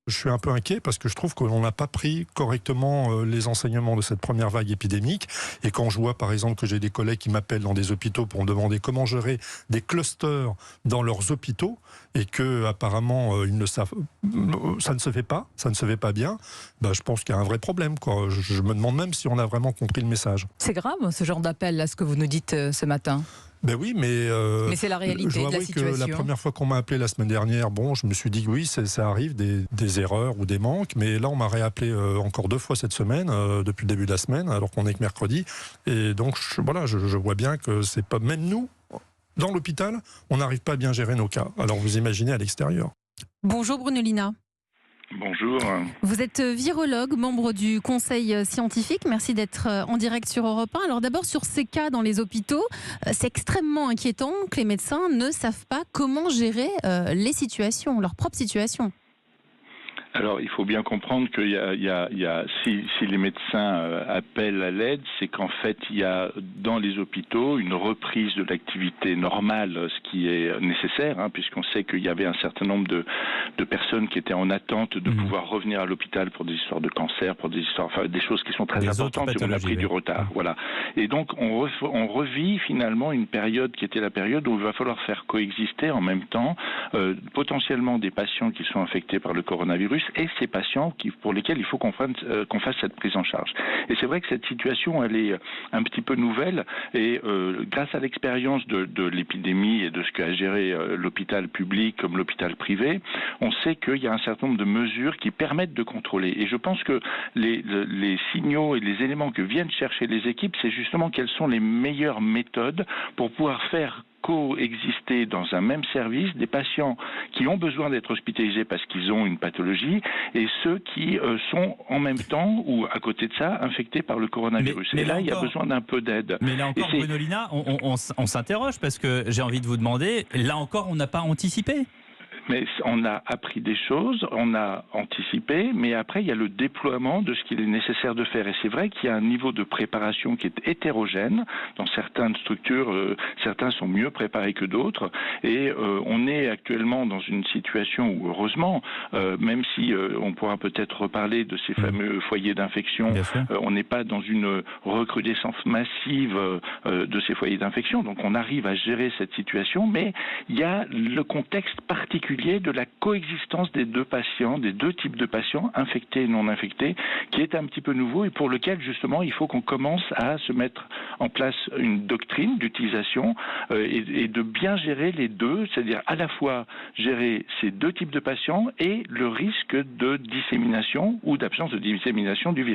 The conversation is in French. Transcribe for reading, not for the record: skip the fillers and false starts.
Je suis un peu inquiet parce que je trouve qu'on n'a pas pris correctement les enseignements de cette première vague épidémique. Et quand je vois par exemple que j'ai des collègues qui m'appellent dans des hôpitaux pour me demander comment gérer des clusters dans leurs hôpitaux et que apparemment ils ne savent, ça ne se fait pas bien, je pense qu'il y a un vrai problème, quoi. Je me demande même si on a vraiment compris le message. C'est grave ce genre d'appel, là, ce que vous nous dites ce matin. Ben oui, mais c'est la réalité je dois de la avouer situation. que la première fois qu'on m'a appelé la semaine dernière, je me suis dit que oui, ça arrive, des erreurs ou des manques, mais là on m'a réappelé encore 2 fois cette semaine, depuis le début de la semaine, alors qu'on est que mercredi, et donc je vois bien que c'est pas, même nous, dans l'hôpital, on n'arrive pas à bien gérer nos cas. Alors vous imaginez à l'extérieur. Bonjour Brunolina. Bonjour. Vous êtes virologue, membre du conseil scientifique. Merci d'être en direct sur Europe 1. Alors d'abord, sur ces cas dans les hôpitaux, c'est extrêmement inquiétant que les médecins ne savent pas comment gérer les situations, leur propre situation. Alors, il faut bien comprendre que si les médecins appellent à l'aide, c'est qu'en fait, il y a dans les hôpitaux une reprise de l'activité normale, ce qui est nécessaire, puisqu'on sait qu'il y avait un certain nombre de personnes qui étaient en attente de pouvoir revenir à l'hôpital pour des histoires de cancer, pour des choses qui sont très importantes, et on a pris du retard. Voilà. Et donc, on revit finalement une période qui était la période où il va falloir faire coexister en même temps potentiellement des patients qui sont infectés par le coronavirus et ces patients pour lesquels il faut qu'on fasse cette prise en charge. Et c'est vrai que cette situation, elle est un petit peu nouvelle et grâce à l'expérience de l'épidémie et de ce qu'a géré l'hôpital public comme l'hôpital privé, on sait qu'il y a un certain nombre de mesures qui permettent de contrôler. Et je pense que les signaux et les éléments que viennent chercher les équipes, c'est justement quelles sont les meilleures méthodes pour pouvoir faire coexister dans un même service des patients qui ont besoin d'être hospitalisés parce qu'ils ont une pathologie et ceux qui sont en même temps ou à côté de ça infectés par le coronavirus. Mais et là, il y a besoin d'un peu d'aide. Mais là encore, Brunolina, on s'interroge parce que j'ai envie de vous demander, là encore, on n'a pas anticipé. Mais on a appris des choses, on a anticipé, mais après il y a le déploiement de ce qu'il est nécessaire de faire. Et c'est vrai qu'il y a un niveau de préparation qui est hétérogène. Dans certaines structures, certains sont mieux préparés que d'autres. Et on est actuellement dans une situation où, heureusement, même si on pourra peut-être reparler de ces fameux foyers d'infection, on n'est pas dans une recrudescence massive de ces foyers d'infection. Donc on arrive à gérer cette situation, mais il y a le contexte particulier de la coexistence des deux types de patients, infectés et non infectés, qui est un petit peu nouveau et pour lequel justement il faut qu'on commence à se mettre en place une doctrine d'utilisation et de bien gérer les deux, c'est-à-dire à la fois gérer ces deux types de patients et le risque de dissémination ou d'absence de dissémination du virus.